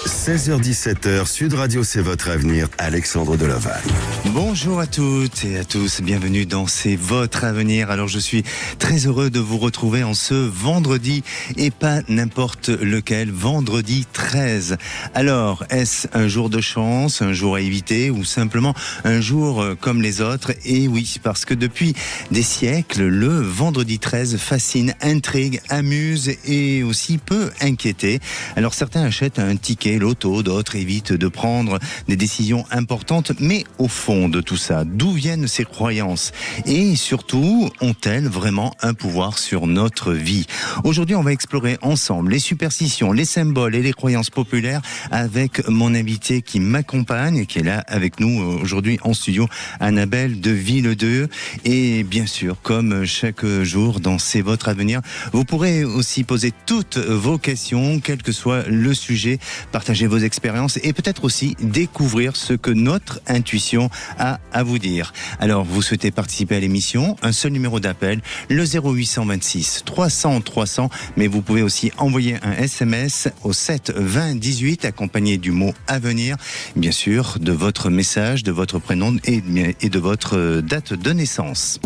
16h-17h, Sud Radio, c'est votre avenir, Alexandre Delaval. Bonjour à toutes et à tous, bienvenue dans C'est votre avenir. Alors je suis très heureux de vous retrouver en ce vendredi et pas n'importe lequel, vendredi 13. Alors, est-ce un jour de chance, un jour à éviter ou simplement un jour comme les autres? Et oui, parce que depuis des siècles, le vendredi 13 fascine, intrigue, amuse et aussi peut inquiéter. Alors certains achètent un ticket loto, d'autres évitent de prendre des décisions importantes, mais au fond de tout ça, d'où viennent ces croyances? Et surtout, ont-elles vraiment un pouvoir sur notre vie? Aujourd'hui, on va explorer ensemble les superstitions, les symboles et les croyances populaires avec mon invité qui m'accompagne, qui est là avec nous aujourd'hui en studio, Annabelle de Villedeux. Et bien sûr, comme chaque jour dans C'est votre avenir, vous pourrez aussi poser toutes vos questions, quel que soit le sujet, partager vos expériences et peut-être aussi découvrir ce que notre intuition a à vous dire. Alors, vous souhaitez participer à l'émission, un seul numéro d'appel, le 0826 300 300, mais vous pouvez aussi envoyer un SMS au 7 20 18 accompagné du mot avenir, bien sûr, de votre message, de votre prénom et de votre date de naissance.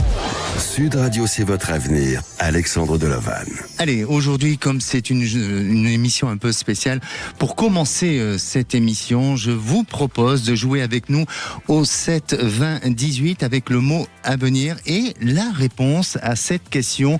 Sud Radio, c'est votre avenir, Alexandre Delaval. Allez, aujourd'hui, comme c'est une émission un peu spéciale, pour commencer cette émission, je vous propose de jouer avec nous au 7 20 18 avec le mot avenir et la réponse à cette question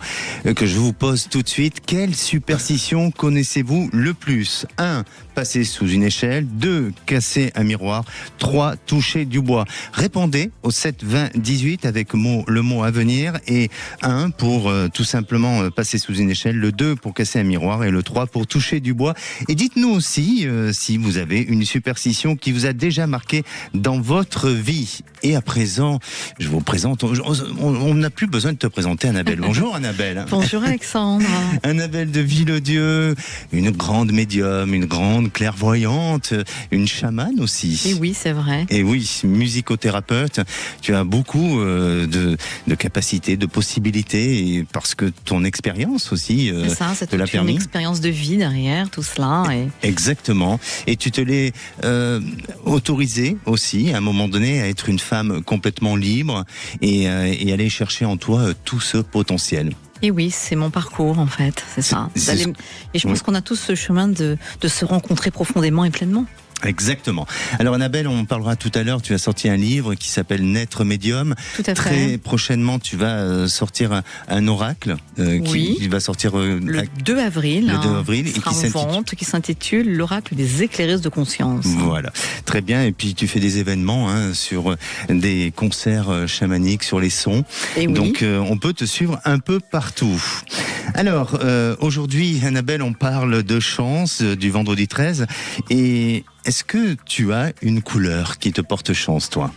que je vous pose tout de suite. Quelle superstition connaissez-vous le plus? 1. Passer sous une échelle. 2. Casser un miroir. 3. Toucher du bois. Répondez au 7 20 18 avec le mot avenir et 1 pour tout simplement passer sous une échelle, le 2 pour casser un miroir et le 3 pour toucher du bois. Et dites-nous aussi si vous avez une superstition qui vous a déjà marqué dans votre vie. Et à présent, je vous présente, on n'a plus besoin de te présenter, Annabelle. Bonjour Annabelle. Bonjour Alexandre. Annabelle de Villedeux, une grande médium, une grande clairvoyante, une chamane aussi. Et oui, c'est vrai. Et oui, musicothérapeute. Tu as beaucoup de capacités, de possibilités, et parce que ton expérience aussi c'est ça, c'est te l'a toute permis. Une expérience de vie derrière tout cela. Et... Exactement. Et tu te l'es autorisé aussi, à un moment donné, à être une femme complètement libre et aller chercher en toi tout ce potentiel. Et oui, c'est mon parcours en fait, c'est ça. Et je pense qu'on a tous ce chemin de se rencontrer profondément et pleinement. Exactement. Alors Annabelle, on parlera tout à l'heure, tu as sorti un livre qui s'appelle Naître médium. Tout à fait. Très prochainement, tu vas sortir un oracle qui va sortir le 2 avril. Le 2 avril. Et qui s'intitule L'oracle des éclaireuses de conscience. Voilà. Très bien. Et puis tu fais des événements sur des concerts chamaniques, sur les sons. Et oui. Donc on peut te suivre un peu partout. Alors, aujourd'hui, Annabelle, on parle de chance du vendredi 13. Et est-ce que tu as une couleur qui te porte chance, toi ?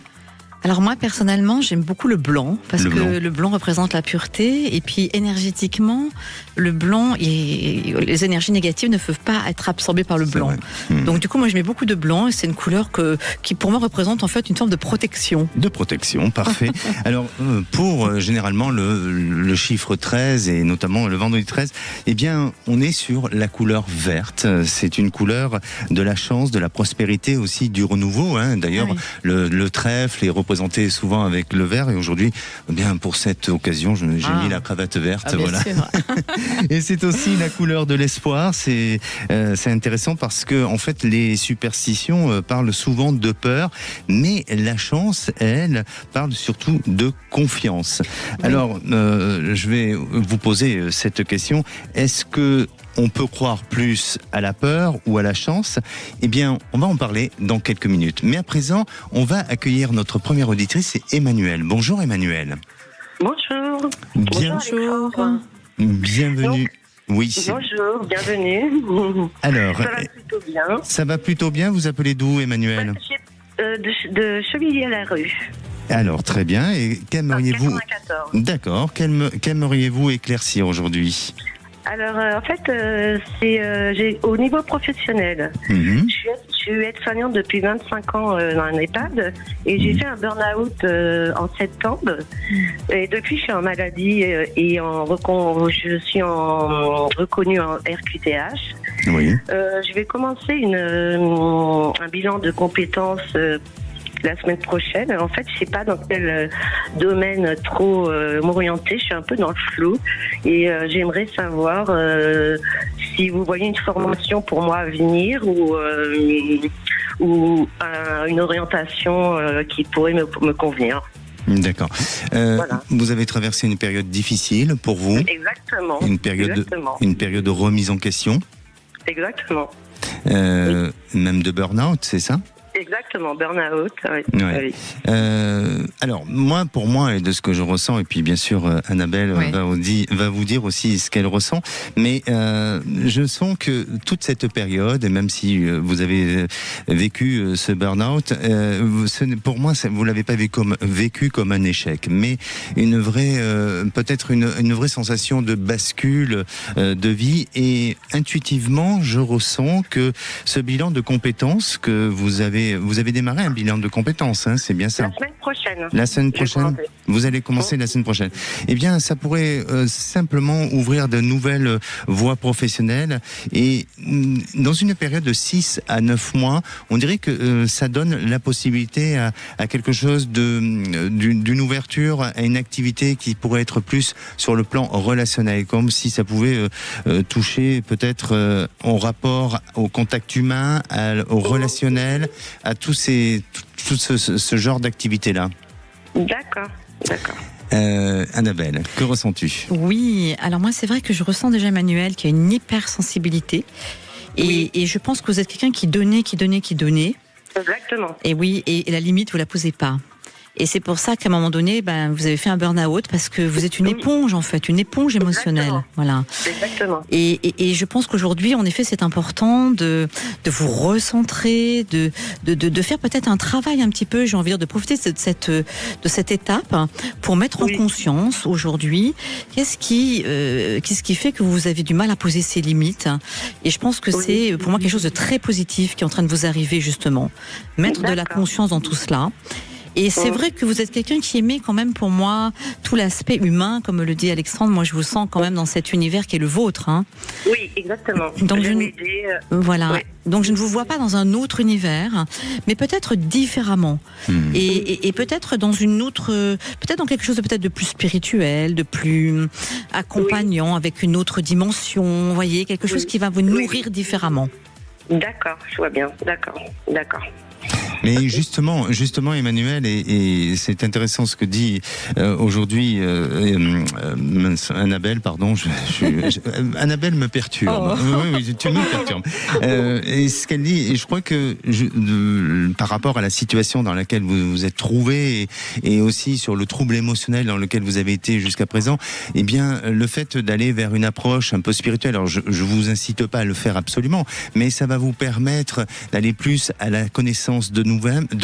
Alors moi, personnellement, j'aime beaucoup le blanc, parce que le blanc représente la pureté, et puis énergétiquement, le blanc, et les énergies négatives ne peuvent pas être absorbées par le blanc. Donc du coup, moi, je mets beaucoup de blanc, et c'est une couleur qui pour moi représente en fait une forme de protection. De protection, parfait. Alors, pour généralement le chiffre 13, et notamment le vendredi 13, eh bien, on est sur la couleur verte. C'est une couleur de la chance, de la prospérité, aussi du renouveau. D'ailleurs, le trèfle est représenté souvent avec le vert, et aujourd'hui, bien pour cette occasion, j'ai mis la cravate verte, voilà. Et c'est aussi la couleur de l'espoir. C'est intéressant parce que en fait, les superstitions parlent souvent de peur, mais la chance, elle, parle surtout de confiance. Oui. Alors, je vais vous poser cette question. Est-ce que on peut croire plus à la peur ou à la chance? Eh bien, on va en parler dans quelques minutes. Mais à présent, on va accueillir notre première auditrice, c'est Emmanuel. Bonjour Emmanuel. Bonjour. Bonjour. Bienvenue. Oui. Bonjour, bienvenue. Alors, ça va plutôt bien. Ça va plutôt bien. Vous appelez d'où, Emmanuel? De Chevilliers-la-Rue. Alors, très bien. Et qu'aimeriez-vous... D'accord. Qu'aimeriez-vous éclaircir aujourd'hui? Alors, en fait, j'ai au niveau professionnel. Je suis aide-soignante depuis 25 ans dans un EHPAD et j'ai fait un burn-out en septembre. Et depuis, je suis en maladie et je suis reconnue en RQTH. Oui. Je vais commencer un bilan de compétences la semaine prochaine. En fait, je sais pas dans quel domaine trop m'orienter. Je suis un peu dans le flou et j'aimerais savoir si vous voyez une formation pour moi à venir ou une orientation qui pourrait me convenir. D'accord. Voilà. Vous avez traversé une période difficile pour vous. Exactement. Une période de remise en question. Exactement. Même de burn-out, c'est ça ? Exactement, burn-out. Oui. Ouais. Alors, pour moi, et de ce que je ressens, et puis bien sûr, Annabelle va vous dire aussi ce qu'elle ressent, mais je sens que toute cette période, et même si vous avez vécu ce burn-out, pour moi, vous l'avez pas vécu comme un échec, mais une vraie, peut-être une vraie sensation de bascule de vie, et intuitivement, je ressens que ce bilan de compétences que vous avez démarré un bilan de compétences, hein, c'est bien ça? La semaine prochaine. La semaine prochaine? Vous allez commencer la semaine prochaine. Eh bien, ça pourrait simplement ouvrir de nouvelles voies professionnelles, et dans une période de 6 à 9 mois, on dirait que ça donne la possibilité à quelque chose d'une ouverture, à une activité qui pourrait être plus sur le plan relationnel, comme si ça pouvait toucher peut-être au rapport, au contact humain, au relationnel, à tout ce genre d'activité-là. D'accord. Annabelle, que ressens-tu? Oui, alors moi c'est vrai que je ressens déjà, Emmanuel, qu'il y a une hypersensibilité. Et je pense que vous êtes quelqu'un qui donnait. Exactement. Et oui, et la limite, vous la posez pas. Et c'est pour ça qu'à un moment donné, vous avez fait un burn-out, parce que vous êtes une éponge, en fait, une éponge émotionnelle. Exactement. Voilà. Exactement. Et je pense qu'aujourd'hui, en effet, c'est important de vous recentrer, de faire peut-être un travail un petit peu, j'ai envie de dire, de profiter de cette étape pour mettre en conscience aujourd'hui qu'est-ce qui fait que vous avez du mal à poser ces limites. Et je pense que c'est pour moi quelque chose de très positif qui est en train de vous arriver, justement. Mettre de la conscience dans tout cela. Et c'est vrai que vous êtes quelqu'un qui aimait quand même, pour moi, tout l'aspect humain, comme le dit Alexandre. Moi, je vous sens quand même dans cet univers qui est le vôtre. Hein. Oui, exactement. Donc voilà. Oui. Donc je ne vous vois pas dans un autre univers, mais peut-être différemment. Et peut-être dans une autre, peut-être dans quelque chose de peut-être de plus spirituel, de plus accompagnant, avec une autre dimension. Vous voyez, quelque chose qui va vous nourrir différemment. D'accord, je vois bien. D'accord. Mais justement, Emmanuel, et c'est intéressant ce que dit aujourd'hui Annabelle, pardon. Annabelle me perturbe. Oui, tu me perturbes. Et ce qu'elle dit, et je crois que par rapport à la situation dans laquelle vous vous êtes trouvé, et aussi sur le trouble émotionnel dans lequel vous avez été jusqu'à présent, eh bien, le fait d'aller vers une approche un peu spirituelle, alors je vous incite pas à le faire absolument, mais ça va vous permettre d'aller plus à la connaissance de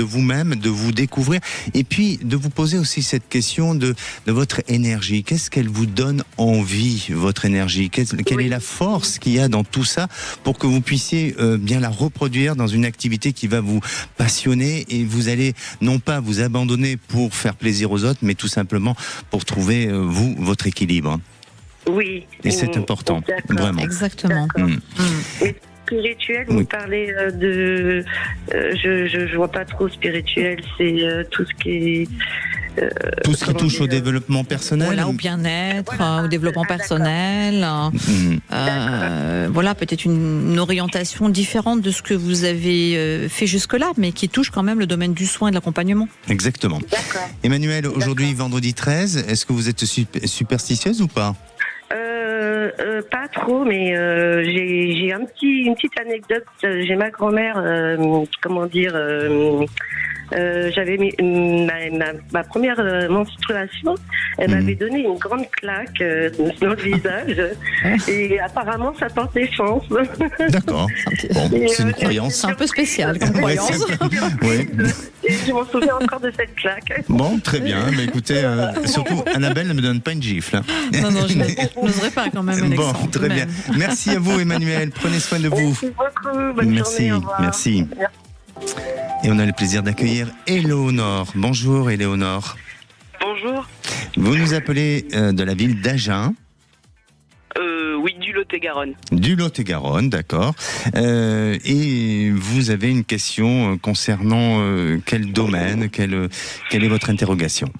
vous-même, de vous découvrir, et puis de vous poser aussi cette question de votre énergie. Qu'est-ce qu'elle vous donne envie, votre énergie? Quelle est la force qu'il y a dans tout ça pour que vous puissiez bien la reproduire dans une activité qui va vous passionner, et vous allez non pas vous abandonner pour faire plaisir aux autres, mais tout simplement pour trouver, votre équilibre. Oui. Et c'est important, vraiment. Exactement. Spirituel, vous parlez de... je vois pas trop spirituel, c'est tout ce qui est... tout ce qui touche au développement personnel, voilà, au bien-être, au développement personnel. Voilà, peut-être une orientation différente de ce que vous avez fait jusque-là, mais qui touche quand même le domaine du soin et de l'accompagnement. Exactement. D'accord. Emmanuel, aujourd'hui, vendredi 13, est-ce que vous êtes superstitieuse ou pas? Pas trop, mais j'ai une petite anecdote. J'ai ma grand-mère, j'avais ma première menstruation, elle m'avait donné une grande claque dans le visage, et apparemment ça portait chance. D'accord. Bon, c'est une croyance. C'est un peu spécial comme croyance. Oui. Et je m'en souviens encore de cette claque. Bon, très bien. Mais écoutez, surtout Annabelle ne me donne pas une gifle. Hein. Non, je n'oserais pas quand même, Alexandre. Bon, très bien. Merci à vous, Emmanuel. Prenez soin de vous. Merci beaucoup. Bonne journée. Au revoir. Merci. Et on a le plaisir d'accueillir Éléonore. Bonjour Éléonore. Bonjour. Vous nous appelez de la ville d'Agen. Oui, du Lot-et-Garonne. Lot-et-Garonne. Du Lot-et-Garonne, d'accord. Et vous avez une question concernant quel domaine, quelle est votre interrogation ?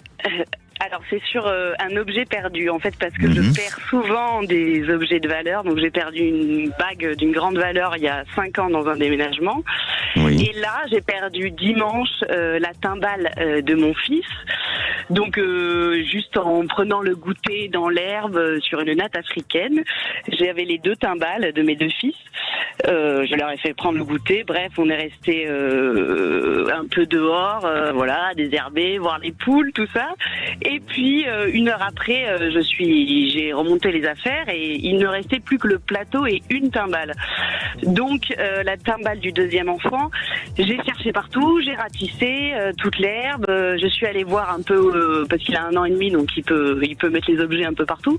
Alors c'est sur un objet perdu en fait parce que je perds souvent des objets de valeur. Donc j'ai perdu une bague d'une grande valeur il y a 5 ans dans un déménagement. Oui. Et là j'ai perdu dimanche la timbale de mon fils. Donc juste en prenant le goûter dans l'herbe sur une natte africaine, j'avais les 2 timbales de mes 2 fils. Je leur ai fait prendre le goûter. Bref, on est resté un peu dehors, voilà, désherber, voir les poules, tout ça. Et puis 1 heure après, j'ai remonté les affaires et il ne restait plus que le plateau et une timbale. Donc la timbale du 2e enfant, j'ai cherché partout, j'ai ratissé toute l'herbe. Je suis allée voir un peu parce qu'il a 1 an et demi, donc il peut mettre les objets un peu partout.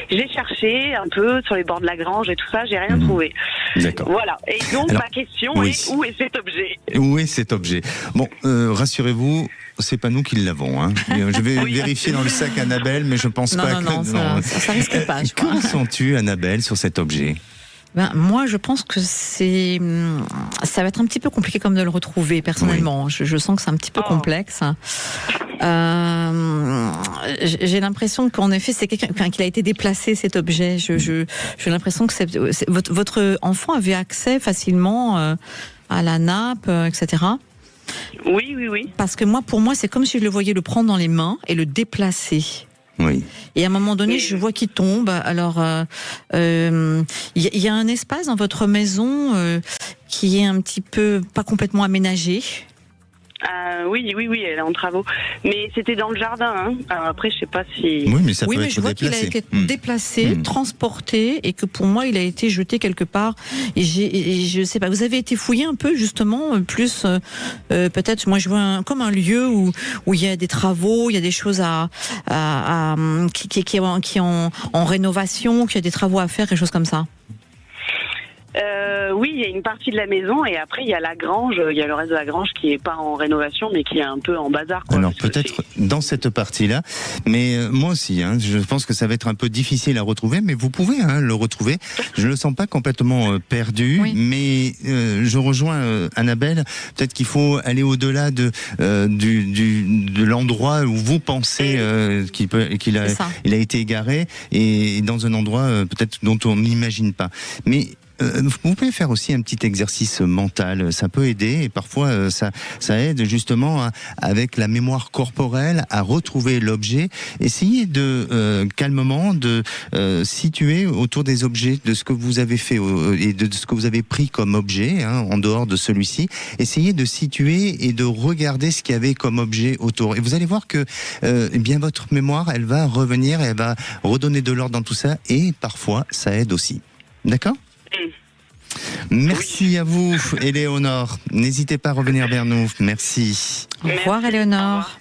J'ai cherché un peu sur les bords de la grange et tout ça, j'ai rien trouvé. D'accord. Voilà. Et donc ma question est où est cet objet ? Où est cet objet ? Bon, rassurez-vous, c'est pas nous qui l'avons. Hein. Je vais vérifier dans le sac Annabelle, mais je pense pas que... Non, ça risque pas. Que sens-tu, Annabelle, sur cet objet ? Moi, je pense que ça va être un petit peu compliqué comme de le retrouver, personnellement. Oui. Je sens que c'est un petit peu complexe. J'ai l'impression qu'en effet, c'est qu'il a été déplacé, cet objet. J'ai l'impression que votre enfant avait accès facilement à la nappe, etc. Oui. Parce que pour moi, c'est comme si je le voyais le prendre dans les mains et le déplacer. Oui. Et à un moment donné, je vois qu'il tombe. Alors, il y a un espace dans votre maison qui est un petit peu pas complètement aménagé. Oui, elle est en travaux. Mais c'était dans le jardin. Hein. Alors après, je sais pas si... Oui, mais ça peut être déplacé. Je vois qu'il a été déplacé, transporté, et que pour moi, il a été jeté quelque part. Et je sais pas, vous avez été fouillé un peu, justement, plus peut-être, moi je vois comme un lieu où il y a des travaux, il y a des choses qui en rénovation, qu'il y a des travaux à faire, quelque chose comme ça. Oui, il y a une partie de la maison et après il y a la grange, il y a le reste de la grange qui est pas en rénovation mais qui est un peu en bazar. Alors peut-être dans cette partie-là, mais moi aussi, je pense que ça va être un peu difficile à retrouver, mais vous pouvez le retrouver. Je le sens pas complètement perdu, mais je rejoins Annabelle. Peut-être qu'il faut aller au-delà de l'endroit où vous pensez qu'il a été égaré et dans un endroit peut-être dont on n'imagine pas. Mais vous pouvez faire aussi un petit exercice mental, ça peut aider et parfois ça aide justement avec la mémoire corporelle à retrouver l'objet. Essayez calmement de situer autour des objets, de ce que vous avez fait et de ce que vous avez pris comme objet en dehors de celui-ci. Essayez de situer et de regarder ce qu'il y avait comme objet autour. Et vous allez voir que bien votre mémoire, elle va revenir et elle va redonner de l'ordre dans tout ça et parfois ça aide aussi. D'accord ? Merci à vous, Éléonore. N'hésitez pas à revenir vers nous. Merci. Au revoir, Éléonore.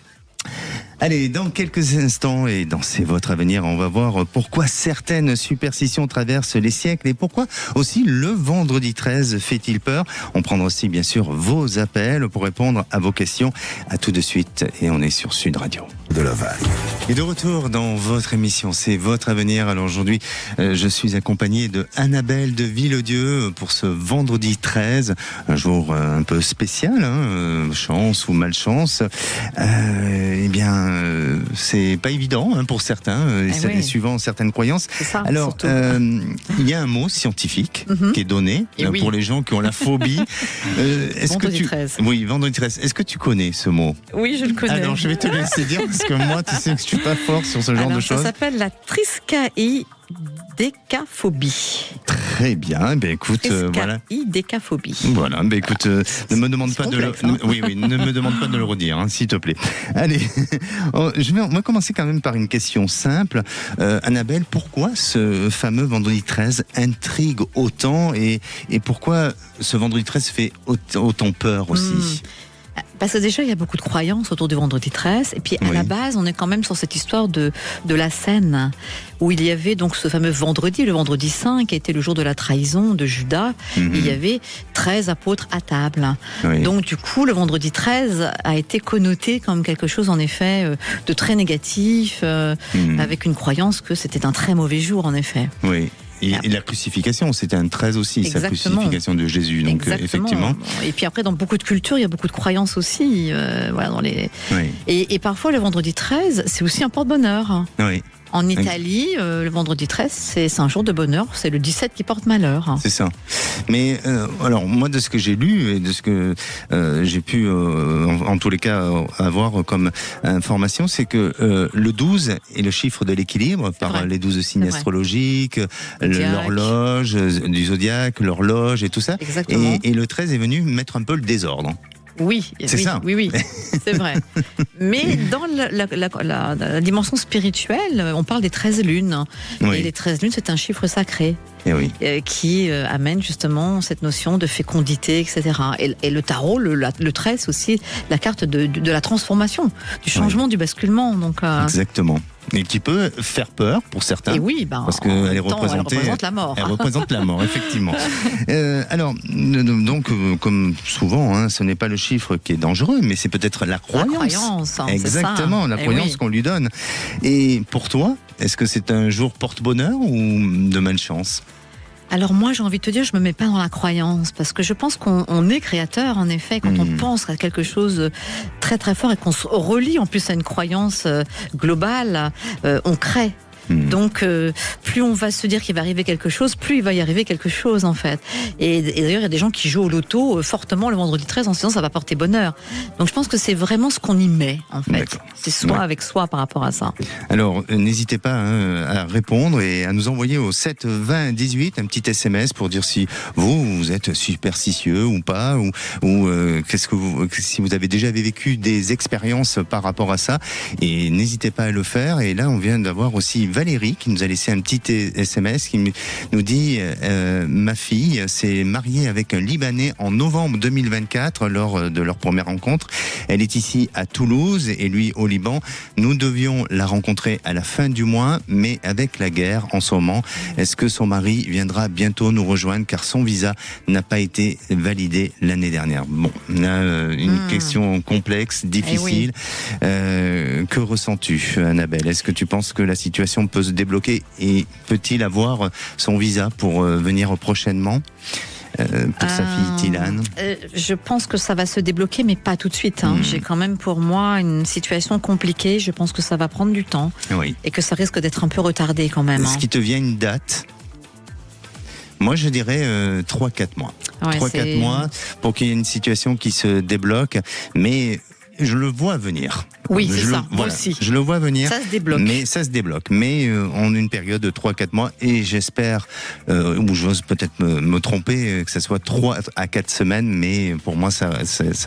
Allez, dans quelques instants, et dans C'est votre avenir, on va voir pourquoi certaines superstitions traversent les siècles et pourquoi aussi le vendredi 13 fait-il peur. On prendra aussi, bien sûr, vos appels pour répondre à vos questions. À tout de suite, et on est sur Sud Radio. De Laval. Et de retour dans votre émission, C'est votre avenir. Alors aujourd'hui, je suis accompagné de Annabelle de Villedieu pour ce vendredi 13, un jour un peu spécial, chance ou malchance. Eh bien, c'est pas évident pour certains, suivant certaines croyances. Ça, alors, il y a un mot scientifique qui est donné pour les gens qui ont la phobie. Vendredi 13. Oui, vendredi 13. Est-ce que tu connais ce mot ? Oui, je le connais. Alors, je vais te laisser dire, parce que moi, tu sais que je suis pas fort sur ce genre de choses. Ça s'appelle la triskaïdécaphobie. Très bien, écoute, voilà. Triskaïdécaphobie. Voilà, écoute, ne me demande pas ne me demande pas de le redire, s'il te plaît. Allez, on va commencer quand même par une question simple. Annabelle, pourquoi ce fameux vendredi 13 intrigue autant et pourquoi ce vendredi 13 fait autant peur aussi ? Parce que déjà, il y a beaucoup de croyances autour du vendredi 13. Et puis, à la base, on est quand même sur cette histoire de la scène, où il y avait donc ce fameux vendredi, le vendredi saint, qui était le jour de la trahison de Judas. Il y avait 13 apôtres à table. Donc, du coup, le vendredi 13 a été connoté comme quelque chose, en effet, de très négatif, avec une croyance que c'était un très mauvais jour, en effet. Oui. Et la crucifixion, c'était un 13 aussi, sa crucifixion de Jésus. Donc effectivement. Et puis après, dans beaucoup de cultures, il y a beaucoup de croyances aussi. Et parfois, le vendredi 13, c'est aussi un porte-bonheur. Oui. En Italie, le vendredi 13, c'est un jour de bonheur, c'est le 17 qui porte malheur. C'est ça. Mais alors, moi, de ce que j'ai lu et de ce que j'ai pu, en tous les cas, avoir comme information, c'est que le 12 est le chiffre de l'équilibre par les 12 signes astrologiques, l'horloge du zodiaque, l'horloge et tout ça. Exactement. Et le 13 est venu mettre un peu le désordre. Oui, c'est vrai. Mais dans la dimension spirituelle, on parle des 13 lunes. Et les 13 lunes, c'est un chiffre sacré. Qui amène justement cette notion de fécondité, etc. Et le tarot, le 13, c'est aussi la carte de la transformation, du changement, du basculement. Donc, exactement. Et qui peut faire peur pour certains. Et oui, parce qu'elle représente la mort. Elle représente la mort, effectivement. Alors, donc, comme souvent, ce n'est pas le chiffre qui est dangereux, mais c'est peut-être la croyance. La croyance, exactement, c'est ça. La croyance qu'on lui donne. Et pour toi, est-ce que c'est un jour porte-bonheur ou de malchance ? Alors moi, j'ai envie de te dire, je me mets pas dans la croyance, parce que je pense qu'on est créateur, en effet, quand on pense à quelque chose très très fort et qu'on se relie en plus à une croyance globale, on crée. Donc, plus on va se dire qu'il va arriver quelque chose, plus il va y arriver quelque chose, en fait. Et d'ailleurs, il y a des gens qui jouent au loto fortement le vendredi 13 en se disant ça va porter bonheur. Donc, je pense que c'est vraiment ce qu'on y met, en fait. D'accord. C'est soi avec soi par rapport à ça. Alors, n'hésitez pas à répondre et à nous envoyer au 7 20 18 un petit SMS pour dire si vous êtes superstitieux ou pas, ou si vous avez déjà vécu des expériences par rapport à ça. Et n'hésitez pas à le faire. Et là, on vient d'avoir aussi Valérie qui nous a laissé un petit SMS qui nous dit ma fille s'est mariée avec un Libanais en novembre 2024 lors de leur première rencontre. Elle est ici à Toulouse et lui au Liban. Nous devions la rencontrer à la fin du mois, mais avec la guerre en ce moment, est-ce que son mari viendra bientôt nous rejoindre car son visa n'a pas été validé l'année dernière? Bon, on a une question complexe, difficile. Que ressens-tu, Annabelle? Est-ce que tu penses que la situation peut se débloquer et peut-il avoir son visa pour venir prochainement pour sa fille Tilane? Je pense que ça va se débloquer, mais pas tout de suite. J'ai quand même pour moi une situation compliquée. Je pense que ça va prendre du temps et que ça risque d'être un peu retardé quand même. Est-ce qu'il te vient une date? Moi, je dirais 3-4 mois. 3-4 mois pour qu'il y ait une situation qui se débloque, mais je le vois venir. Oui, c'est ça, moi aussi. Je le vois venir. Ça se débloque. Mais ça se débloque. Mais en une période de 3-4 mois, et j'espère, ou j'ose peut-être me tromper, que ça soit 3 à 4 semaines, mais pour moi, ça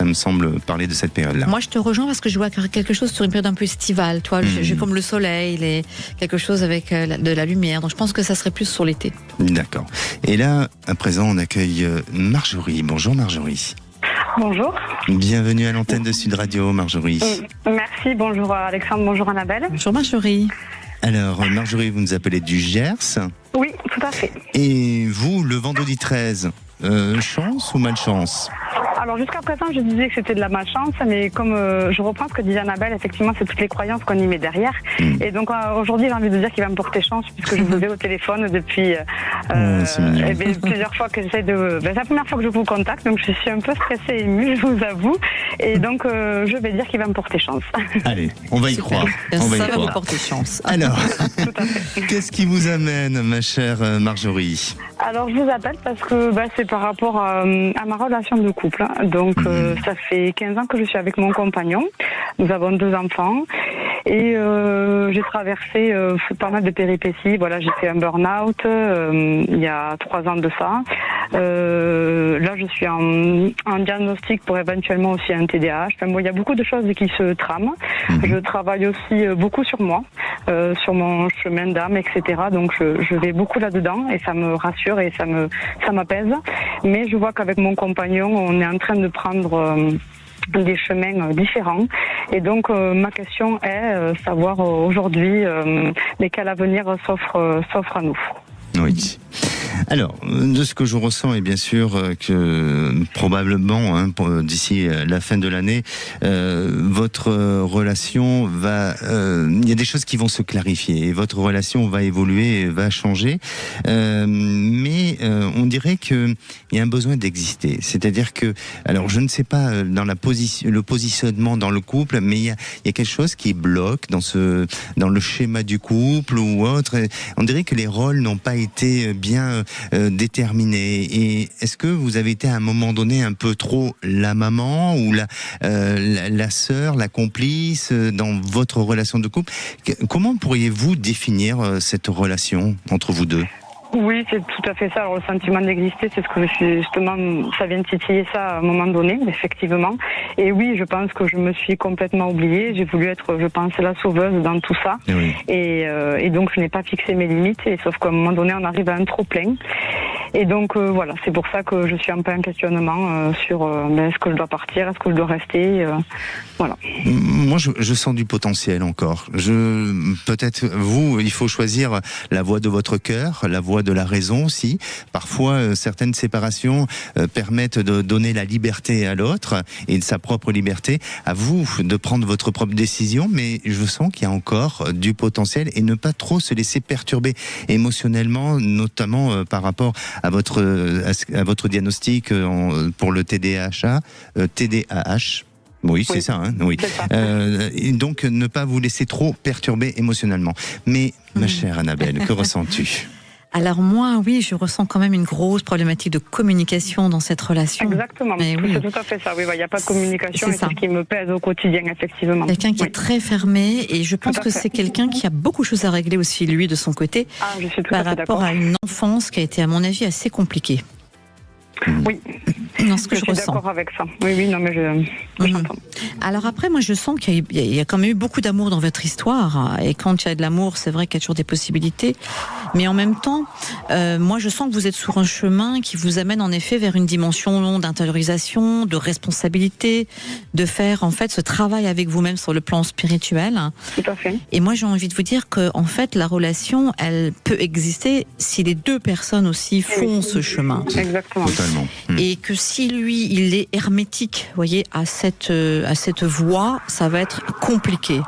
me semble parler de cette période-là. Moi, je te rejoins parce que je vois quelque chose sur une période un peu estivale. Toi, j'ai comme le soleil, quelque chose avec de la lumière. Donc, je pense que ça serait plus sur l'été. D'accord. Et là, à présent, on accueille Marjorie. Bonjour Marjorie. Bonjour. Bienvenue à l'antenne de Sud Radio, Marjorie. Merci, bonjour Alexandre, bonjour Annabelle. Bonjour Marjorie. Alors, Marjorie, vous nous appelez du Gers? Oui, tout à fait. Et vous, le vendredi 13, chance ou malchance? Alors jusqu'à présent, je disais que c'était de la malchance, mais comme je reprends ce que disait Annabelle, effectivement, c'est toutes les croyances qu'on y met derrière. Et donc aujourd'hui, j'ai envie de dire qu'il va me porter chance, puisque je vous ai au téléphone depuis plusieurs fois que j'essaie de... c'est la première fois que je vous contacte, donc je suis un peu stressée et émue, je vous avoue. Et donc, je vais dire qu'il va me porter chance. Allez, on va y croire. On va ça va me porter chance. Alors, qu'est-ce qui vous amène, ma chère Marjorie? Alors, je vous appelle parce que c'est par rapport à ma relation de couple. Donc, ça fait 15 ans que je suis avec mon compagnon. Nous avons 2 enfants. Et j'ai traversé pas mal de péripéties. Voilà, j'ai fait un burn-out il y a 3 ans de ça. Là, je suis en diagnostic pour éventuellement aussi un TDAH. Enfin, il y a beaucoup de choses qui se trament. Je travaille aussi beaucoup sur moi, sur mon chemin d'âme, etc. Donc, je vais beaucoup là-dedans et ça me rassure et ça m'apaise. Mais je vois qu'avec mon compagnon, on est en train de prendre des chemins différents. Et donc, ma question est savoir aujourd'hui quel avenir s'offre à nous. Oui. Alors, de ce que je ressens, et bien sûr que probablement d'ici la fin de l'année, votre relation va... il y a des choses qui vont se clarifier et votre relation va évoluer, va changer. Mais on dirait qu'il y a un besoin d'exister. C'est-à-dire que... Alors, je ne sais pas dans le positionnement dans le couple, mais il y a quelque chose qui bloque dans le schéma du couple ou autre. On dirait que les rôles n'ont pas été bien déterminés. Et est-ce que vous avez été à un moment donné un peu trop la maman ou la sœur, la complice dans votre relation de couple? Comment pourriez-vous définir cette relation entre vous deux? Oui, c'est tout à fait ça. Alors, le sentiment d'exister, c'est ce que je suis justement, ça vient de titiller ça à un moment donné, effectivement. Et oui, je pense que je me suis complètement oubliée. J'ai voulu être, je pense, la sauveuse dans tout ça. Oui. Et donc, je n'ai pas fixé mes limites. Et sauf qu'à un moment donné, on arrive à un trop plein. Et donc, voilà, c'est pour ça que je suis un peu en questionnement sur est-ce que je dois partir, est-ce que je dois rester, voilà. Moi, je sens du potentiel encore. Peut-être, vous, il faut choisir la voie de votre cœur, la voie de la raison aussi. Parfois, certaines séparations permettent de donner la liberté à l'autre et de sa propre liberté. À vous de prendre votre propre décision, mais je sens qu'il y a encore du potentiel et ne pas trop se laisser perturber émotionnellement, notamment par rapport à votre diagnostic pour le TDAH. Oui, c'est ça. Hein, oui. Ça. Donc, ne pas vous laisser trop perturber émotionnellement. Mais, ma chère Annabelle, que ressens-tu ? Alors moi, oui, je ressens quand même une grosse problématique de communication dans cette relation. Exactement, oui. C'est tout à fait ça. Oui, il n'y a pas de communication et c'est ce qui me pèse au quotidien, effectivement. Quelqu'un qui est très fermé et je pense que c'est quelqu'un qui a beaucoup de choses à régler aussi, lui, de son côté, par rapport à une enfance qui a été, à mon avis, assez compliquée. Oui, dans ce que je suis ressens. D'accord avec ça. Oui, non, mais j'entends. Alors après, moi, je sens qu'il y a quand même eu beaucoup d'amour dans votre histoire. Et quand il y a de l'amour, c'est vrai qu'il y a toujours des possibilités. Mais en même temps, moi, je sens que vous êtes sur un chemin qui vous amène en effet vers une dimension d'intériorisation, de responsabilité, de faire en fait ce travail avec vous-même sur le plan spirituel. Tout à fait. Et moi, j'ai envie de vous dire que en fait, la relation, elle peut exister si les deux personnes aussi font ce chemin. Exactement. Et que si lui, il est hermétique, vous voyez, à cette voie, ça va être compliqué.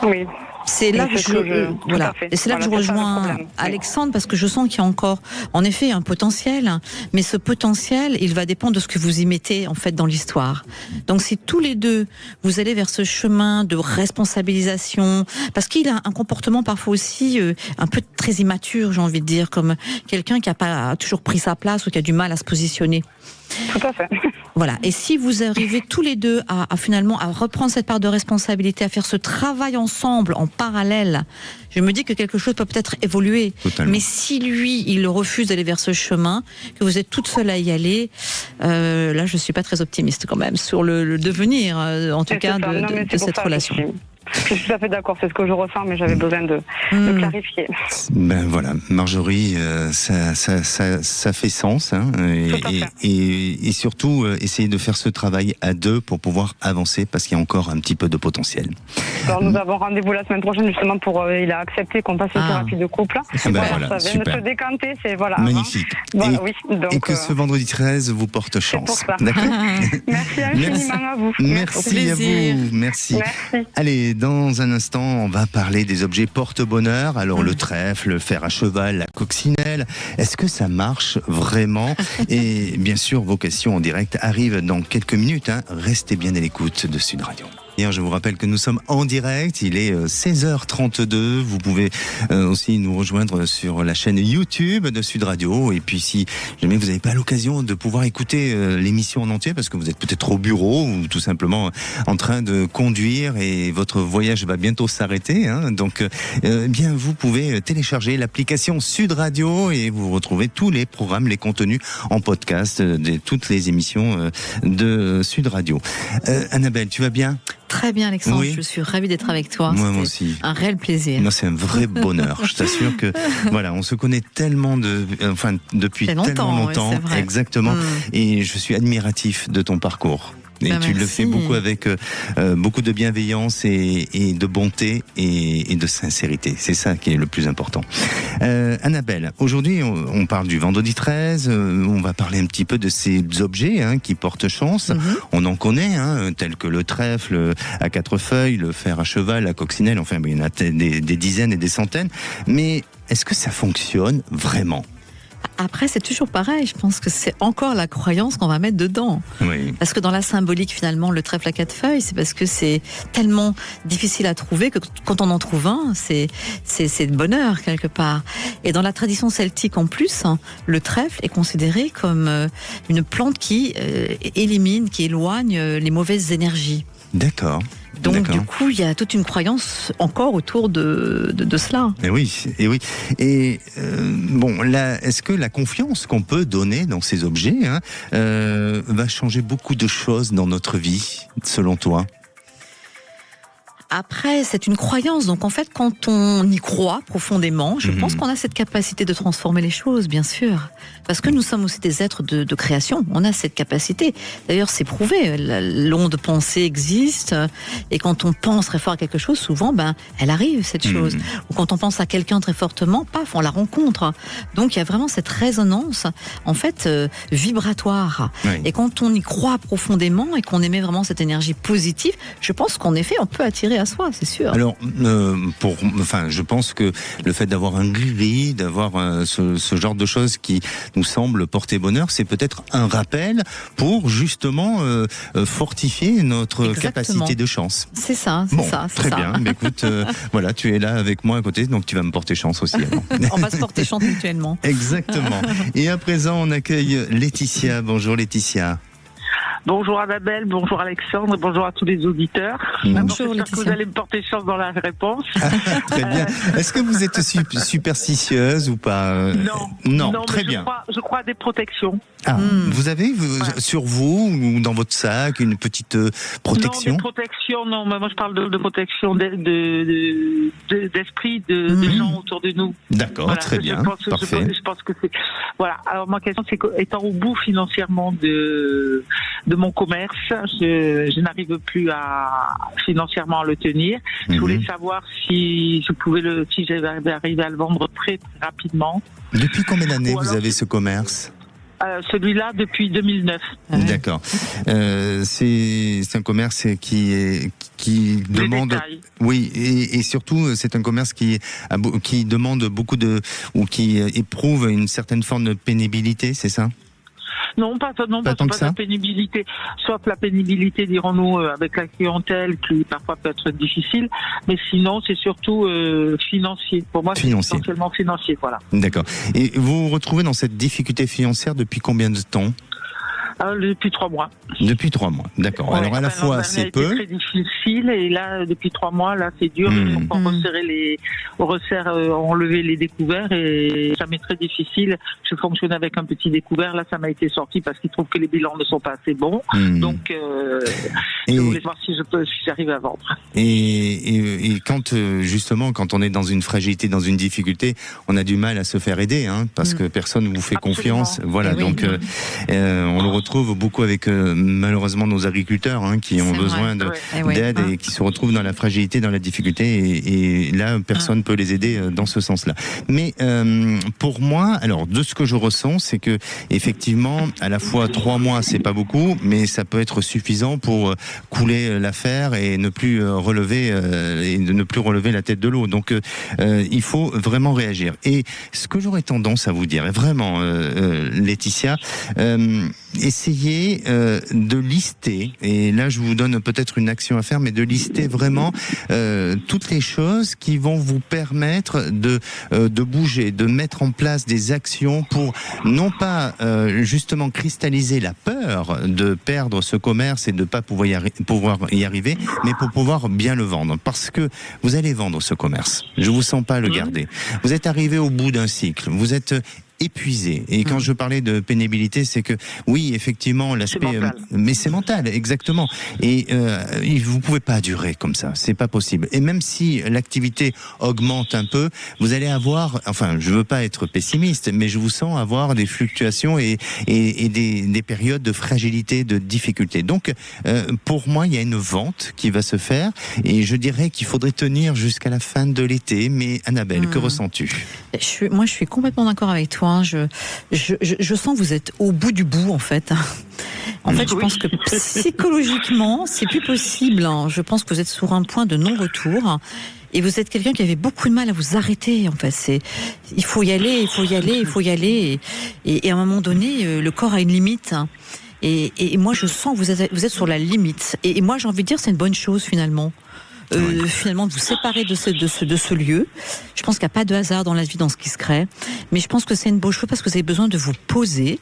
Oui. C'est là que je rejoins Alexandre, parce que je sens qu'il y a encore, en effet, un potentiel, mais ce potentiel, il va dépendre de ce que vous y mettez, en fait, dans l'histoire. Donc, si tous les deux, vous allez vers ce chemin de responsabilisation, parce qu'il a un comportement parfois aussi un peu très immature, j'ai envie de dire, comme quelqu'un qui n'a pas toujours pris sa place ou qui a du mal à se positionner. Tout à fait. Voilà. Et si vous arrivez tous les deux à finalement à reprendre cette part de responsabilité, à faire ce travail ensemble, en parallèle, je me dis que quelque chose peut peut-être évoluer. Totalement. Mais si lui, il refuse d'aller vers ce chemin, que vous êtes toute seule à y aller, là, je suis pas très optimiste quand même sur le devenir, en tout cas, de cette relation. Je suis tout à fait d'accord, c'est ce que je ressens, mais j'avais besoin de clarifier. Ben voilà, Marjorie, ça fait sens, hein, et surtout essayer de faire ce travail à deux pour pouvoir avancer, parce qu'il y a encore un petit peu de potentiel. Alors nous avons rendez-vous la semaine prochaine justement pour, il a accepté qu'on passe une thérapie de couple. Ça vient de se décanter, c'est voilà. Magnifique. Voilà, et que ce vendredi 13 vous porte chance. D'accord. Merci infiniment à vous. Merci à vous. Merci. Allez, dans un instant, on va parler des objets porte-bonheur. Alors, le trèfle, le fer à cheval, la coccinelle. Est-ce que ça marche vraiment? Et bien sûr, vos questions en direct arrivent dans quelques minutes. Hein. Restez bien à l'écoute de Sud Radio. Je vous rappelle que nous sommes en direct, il est 16h32, vous pouvez aussi nous rejoindre sur la chaîne YouTube de Sud Radio, et puis si jamais vous n'avez pas l'occasion de pouvoir écouter l'émission en entier, parce que vous êtes peut-être au bureau ou tout simplement en train de conduire et votre voyage va bientôt s'arrêter, hein, donc bien vous pouvez télécharger l'application Sud Radio et vous retrouvez tous les programmes, les contenus en podcast de toutes les émissions de Sud Radio. Annabelle, tu vas bien ? Très bien, Alexandre. Oui. Je suis ravie d'être avec toi. Moi aussi. Un réel plaisir. Moi, c'est un vrai bonheur. Je t'assure que, voilà, on se connaît tellement depuis tellement longtemps. Ouais, c'est vrai. Exactement. Et je suis admiratif de ton parcours. Et tu le fais beaucoup avec beaucoup de bienveillance et de bonté et de sincérité. C'est ça qui est le plus important. Annabelle, aujourd'hui on parle du vendredi 13, on va parler un petit peu de ces objets qui portent chance. On en connaît, tels que le trèfle à 4 feuilles, le fer à cheval, la coccinelle, enfin il y en a des dizaines et des centaines. Mais est-ce que ça fonctionne vraiment ? Après, c'est toujours pareil. Je pense que c'est encore la croyance qu'on va mettre dedans. Oui. Parce que dans la symbolique, finalement, le trèfle à 4 feuilles, c'est parce que c'est tellement difficile à trouver que quand on en trouve un, c'est de bonheur, quelque part. Et dans la tradition celtique, en plus, le trèfle est considéré comme une plante qui élimine, qui éloigne les mauvaises énergies. D'accord. Donc du coup, il y a toute une croyance encore autour de cela. Et oui. Et bon, là, est-ce que la confiance qu'on peut donner dans ces objets va changer beaucoup de choses dans notre vie, selon toi ? Après, c'est une croyance. Donc, en fait, quand on y croit profondément, je pense qu'on a cette capacité de transformer les choses, bien sûr. Parce que nous sommes aussi des êtres de création. On a cette capacité. D'ailleurs, c'est prouvé. L'onde pensée existe. Et quand on pense très fort à quelque chose, souvent, elle arrive, cette chose. Ou quand on pense à quelqu'un très fortement, paf, on la rencontre. Donc, il y a vraiment cette résonance, en fait, vibratoire. Oui. Et quand on y croit profondément et qu'on émet vraiment cette énergie positive, je pense qu'en effet, on peut attirer à soi, c'est sûr. Alors, je pense que le fait d'avoir un gris, d'avoir ce genre de choses qui nous semble porter bonheur, c'est peut-être un rappel pour justement fortifier notre capacité de chance. C'est ça, très bien. Mais écoute, voilà, tu es là avec moi à côté, donc tu vas me porter chance aussi. On va se porter chance mutuellement. Exactement. Et à présent, on accueille Laetitia. Bonjour Laetitia. Bonjour Annabelle, bonjour Alexandre, bonjour à tous les auditeurs. Bonjour Laetitia. J'espère que vous allez me porter chance dans la réponse. Très bien. Est-ce que vous êtes superstitieuse ou pas ? Non, très bien. Je crois à des protections. Ah, vous avez sur vous ou dans votre sac une petite protection ? Non, des protections, non. Moi, je parle de protection d'esprit, de gens autour de nous. D'accord, voilà, très bien. Parfait. Je pense que c'est... Voilà. Alors, ma question, c'est qu'étant au bout financièrement de mon commerce, je n'arrive plus financièrement à le tenir. Je voulais savoir si j'avais arrivé à le vendre très, très rapidement. Depuis combien d'années vous avez ce commerce ? Celui-là depuis 2009. D'accord. C'est un commerce qui demande. Détails. Oui, et surtout c'est un commerce qui demande beaucoup qui éprouve une certaine forme de pénibilité, c'est ça ? Non, pas la pénibilité. Soit la pénibilité, dirons-nous, avec la clientèle, qui parfois peut être difficile, mais sinon, c'est surtout financier. Pour moi, c'est essentiellement financier, voilà. D'accord. Et vous vous retrouvez dans cette difficulté financière depuis combien de temps ? Depuis 3 mois. Depuis 3 mois, d'accord. Ouais, alors à la fois c'est peu. C'est très difficile et là depuis 3 mois là c'est dur. On resserre, enlever les découverts et ça m'est très difficile. Je fonctionne avec un petit découvert. Là ça m'a été sorti parce qu'ils trouvent que les bilans ne sont pas assez bons. Donc je voulais voir si j'arrive à vendre. Et quand justement quand on est dans une fragilité, dans une difficulté, on a du mal à se faire aider, parce que personne ne vous fait confiance. Voilà, donc on le retrouve beaucoup avec malheureusement nos agriculteurs qui ont besoin d'aide et qui se retrouvent dans la fragilité, dans la difficulté et là personne peut les aider dans ce sens-là. Mais pour moi, alors de ce que je ressens, c'est que effectivement à la fois 3 mois c'est pas beaucoup, mais ça peut être suffisant pour couler l'affaire et ne plus relever la tête de l'eau. Donc il faut vraiment réagir. Et ce que j'aurais tendance à vous dire, et vraiment Laetitia, essayez de lister, et là je vous donne peut-être une action à faire, mais de lister vraiment toutes les choses qui vont vous permettre de bouger, de mettre en place des actions pour non pas justement cristalliser la peur de perdre ce commerce et de ne pas pouvoir y arriver, mais pour pouvoir bien le vendre. Parce que vous allez vendre ce commerce. Je vous sens pas le garder. Vous êtes arrivé au bout d'un cycle. Vous êtes épuisé. Et quand je parlais de pénibilité, c'est que oui, effectivement, l'aspect, mais c'est mental, exactement. Et vous pouvez pas durer comme ça, c'est pas possible. Et même si l'activité augmente un peu, vous allez avoir, enfin, je veux pas être pessimiste, mais je vous sens avoir des fluctuations et des périodes de fragilité, de difficulté. Donc, pour moi, il y a une vente qui va se faire, et je dirais qu'il faudrait tenir jusqu'à la fin de l'été. Mais Annabelle, que ressens-tu ? Moi, je suis complètement d'accord avec toi. Je sens que vous êtes au bout du bout, en fait. En fait, je pense que psychologiquement, c'est plus possible. Je pense que vous êtes sur un point de non-retour. Et vous êtes quelqu'un qui avait beaucoup de mal à vous arrêter. En fait, il faut y aller, il faut y aller, il faut y aller. Et à un moment donné, le corps a une limite. Et moi, je sens que vous êtes sur la limite. Et moi, j'ai envie de dire, c'est une bonne chose finalement. Finalement, de vous séparer de ce lieu. Je pense qu'il n'y a pas de hasard dans la vie, dans ce qui se crée. Mais je pense que c'est une bonne chose parce que vous avez besoin de vous poser,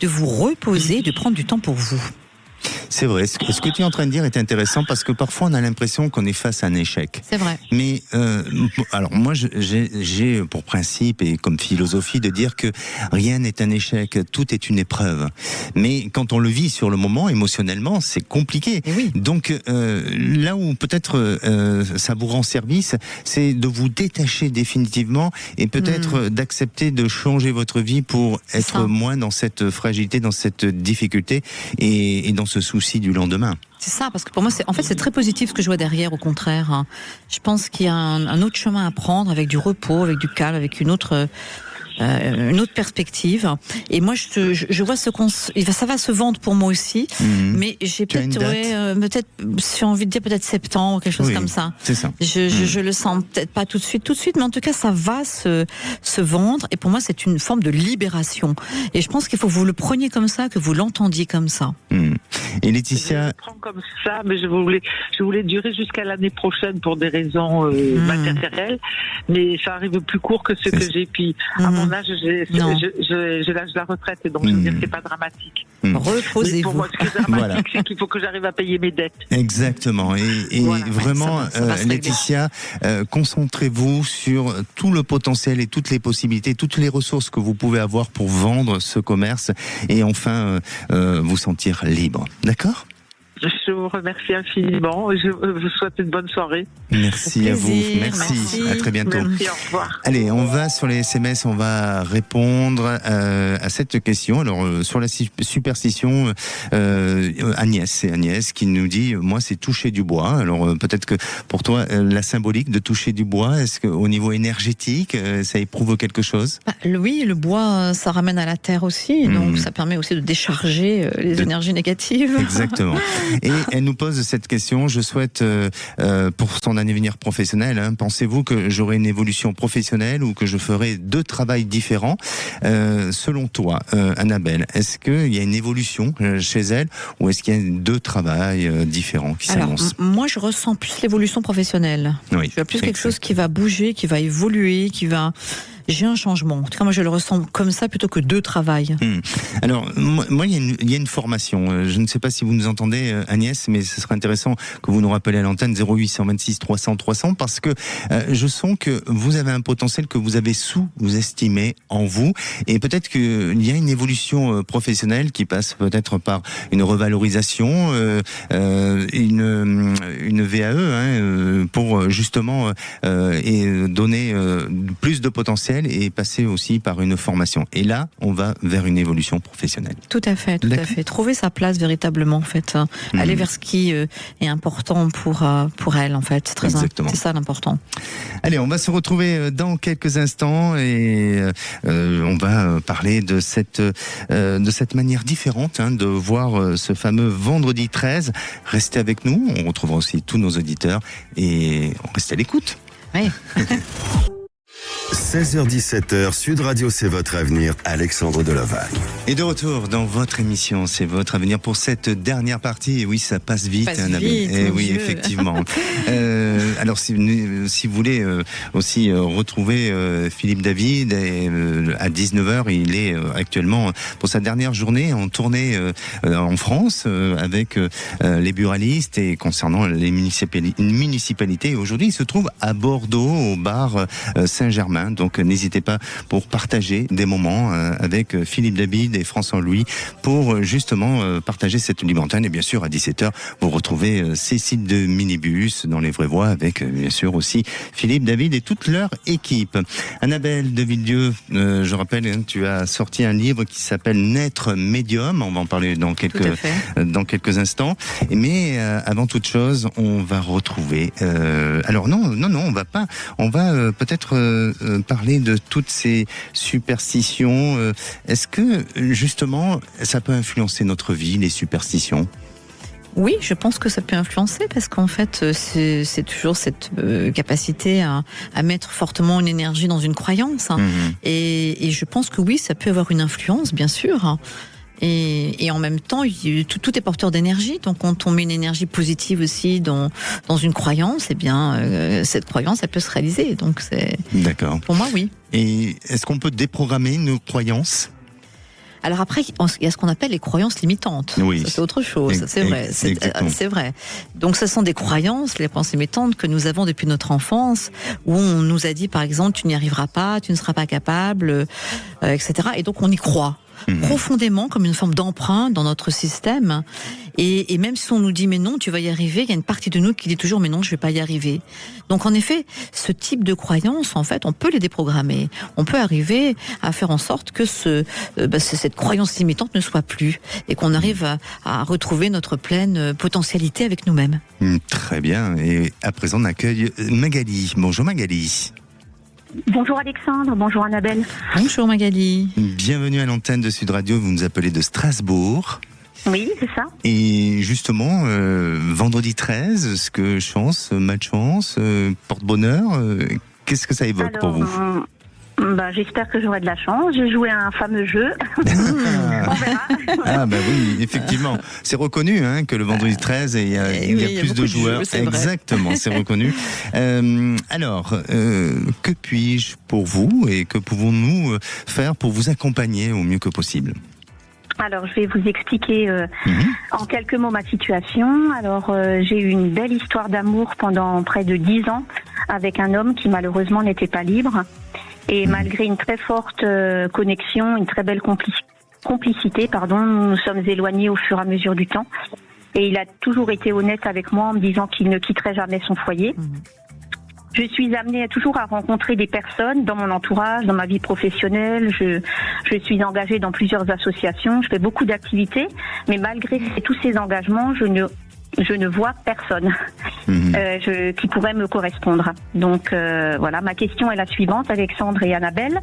de vous reposer, de prendre du temps pour vous. C'est vrai. Ce que tu es en train de dire est intéressant parce que parfois on a l'impression qu'on est face à un échec. C'est vrai. Mais alors moi j'ai pour principe et comme philosophie de dire que rien n'est un échec, tout est une épreuve. Mais quand on le vit sur le moment émotionnellement, c'est compliqué. Oui. Donc là où peut-être ça vous rend service, c'est de vous détacher définitivement et peut-être d'accepter de changer votre vie pour être moins dans cette fragilité, dans cette difficulté et dans ce souci du lendemain. C'est ça, parce que pour moi, c'est très positif ce que je vois derrière, au contraire. Je pense qu'il y a un autre chemin à prendre, avec du repos, avec du calme, avec une autre perspective. Et moi, je vois ça va se vendre pour moi aussi. Mais j'ai peut-être j'ai envie de dire peut-être septembre, quelque chose comme ça. C'est ça. Je le sens peut-être pas tout de suite, mais en tout cas, ça va se vendre. Et pour moi, c'est une forme de libération. Et je pense qu'il faut que vous le preniez comme ça, que vous l'entendiez comme ça. Et Laetitia, je le prends comme ça, mais je voulais durer jusqu'à l'année prochaine pour des raisons matérielles, mais ça arrive plus court que ce que j'ai. Puis à mon âge, j'ai l'âge de la retraite, et donc je veux dire, c'est pas dramatique. Reposez-vous. Mais pour moi, ce qui est dramatique, c'est qu'il faut que j'arrive à payer mes dettes. Exactement. Et voilà, vraiment, ça va Laetitia, concentrez-vous sur tout le potentiel et toutes les possibilités, toutes les ressources que vous pouvez avoir pour vendre ce commerce et enfin vous sentir libre. D'accord ? Je vous remercie infiniment. Je vous souhaite une bonne soirée. Merci à vous. Merci. À très bientôt. Merci, au revoir. Allez, on va sur les SMS, on va répondre à cette question. Alors, sur la superstition, c'est Agnès qui nous dit, moi, c'est toucher du bois. Alors, peut-être que pour toi, la symbolique de toucher du bois, est-ce qu'au niveau énergétique, ça éprouve quelque chose ? Oui, le bois, ça ramène à la terre aussi. Donc, ça permet aussi de décharger les énergies négatives. Exactement. Et elle nous pose cette question, je souhaite pour son avenir professionnel, pensez-vous que j'aurai une évolution professionnelle ou que je ferai 2 travails différents selon toi, Annabelle, est-ce qu'il y a une évolution chez elle ou est-ce qu'il y a 2 travails différents qui s'annoncent ? Moi, je ressens plus l'évolution professionnelle. Oui, je vois plus quelque chose qui va bouger, qui va évoluer, j'ai un changement. En tout cas, moi, je le ressens comme ça plutôt que 2 travails. Alors, moi, il y a une formation. Je ne sais pas si vous nous entendez, Agnès, mais ce serait intéressant que vous nous rappeliez à l'antenne 0826 300 300 parce que je sens que vous avez un potentiel que vous avez sous-estimé en vous et peut-être qu'il y a une évolution professionnelle qui passe peut-être par une revalorisation, une VAE, pour justement donner plus de potentiel et passer aussi par une formation. Et là, on va vers une évolution professionnelle. Tout à fait. Trouver sa place véritablement, en fait. Aller vers ce qui est important pour elle, en fait. C'est ça l'important. Allez, on va se retrouver dans quelques instants et on va parler de cette manière différente de voir ce fameux vendredi 13. Restez avec nous, on retrouvera aussi tous nos auditeurs et on reste à l'écoute. Oui. 16h-17h, Sud Radio, c'est votre avenir, Alexandre Delovagne. Et de retour dans votre émission, c'est votre avenir pour cette dernière partie. Et oui, ça passe vite, Vite, et oui, Dieu. Effectivement. Alors, si vous voulez aussi retrouver Philippe David, à 19h, il est actuellement pour sa dernière journée en tournée en France avec les buralistes et concernant les municipalités. Aujourd'hui, il se trouve à Bordeaux, au bar Saint-Germain. Donc Donc n'hésitez pas pour partager des moments avec Philippe David et François-Louis pour justement partager cette libre antenne. Et bien sûr, à 17h, vous retrouvez Cécile de Minibus dans les vraies voix avec bien sûr aussi Philippe David et toute leur équipe. Annabelle de Villedieu, je rappelle, tu as sorti un livre qui s'appelle Naître médium. On va en parler dans quelques instants. Mais avant toute chose, on va retrouver. Alors non, on va pas. On va peut-être parler de toutes ces superstitions. Est-ce que justement, ça peut influencer notre vie, les superstitions ? Oui, je pense que ça peut influencer parce qu'en fait, c'est toujours cette capacité à mettre fortement une énergie dans une croyance. Et je pense que oui, ça peut avoir une influence, bien sûr. Et en même temps, tout est porteur d'énergie. Donc, quand on met une énergie positive aussi dans une croyance, eh bien, cette croyance, elle peut se réaliser. Donc, D'accord. Pour moi, oui. Et est-ce qu'on peut déprogrammer nos croyances ? Alors après, il y a ce qu'on appelle les croyances limitantes. Oui. Ça, c'est autre chose, c'est vrai. C'est vrai. Donc, ce sont des croyances, les croyances limitantes que nous avons depuis notre enfance, où on nous a dit, par exemple, tu n'y arriveras pas, tu ne seras pas capable, etc. Et donc, on y croit. Profondément, comme une forme d'emprunt dans notre système. Et même si on nous dit mais non, tu vas y arriver, il y a une partie de nous qui dit toujours mais non, je vais pas y arriver. Donc en effet, ce type de croyance, en fait, on peut les déprogrammer. On peut arriver à faire en sorte que cette croyance limitante ne soit plus et qu'on arrive à retrouver notre pleine potentialité avec nous-mêmes. Très bien. Et à présent, on accueille Magali. Bonjour Magali. Bonjour Alexandre, bonjour Annabelle. Bonjour Magali. Bienvenue à l'antenne de Sud Radio, vous nous appelez de Strasbourg. Oui, c'est ça. Et justement, vendredi 13, est-ce que chance, malchance, porte-bonheur, qu'est-ce que ça évoque pour vous ? J'espère que j'aurai de la chance. J'ai joué à un fameux jeu. On verra. Ah oui, effectivement. C'est reconnu que le vendredi 13, il y a plus de joueurs. Exactement, c'est reconnu. Alors, que puis-je pour vous et que pouvons-nous faire pour vous accompagner au mieux que possible ? Alors, je vais vous expliquer en quelques mots ma situation. Alors, j'ai eu une belle histoire d'amour pendant près de 10 ans avec un homme qui malheureusement n'était pas libre. Et malgré une très forte connexion, une très belle complicité, nous nous sommes éloignés au fur et à mesure du temps. Et il a toujours été honnête avec moi en me disant qu'il ne quitterait jamais son foyer. Je suis amenée toujours à rencontrer des personnes dans mon entourage, dans ma vie professionnelle. Je suis engagée dans plusieurs associations. Je fais beaucoup d'activités. Mais malgré tous ces engagements, je ne vois personne qui pourrait me correspondre. Donc voilà, ma question est la suivante, Alexandre et Annabelle.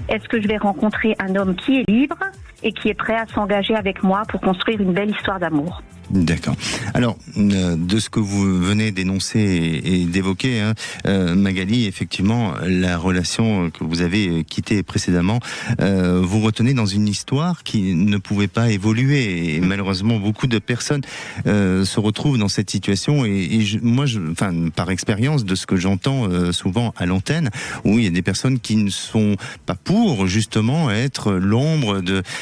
Est-ce que je vais rencontrer un homme qui est libre et qui est prêt à s'engager avec moi pour construire une belle histoire d'amour ? D'accord. Alors, de ce que vous venez d'énoncer et d'évoquer, Magali, effectivement, la relation que vous avez quittée précédemment, vous retenez dans une histoire qui ne pouvait pas évoluer. Et malheureusement, beaucoup de personnes se retrouvent dans cette situation. Moi, par expérience, de ce que j'entends souvent à l'antenne, où il y a des personnes qui ne sont pas pour, justement, être l'ombre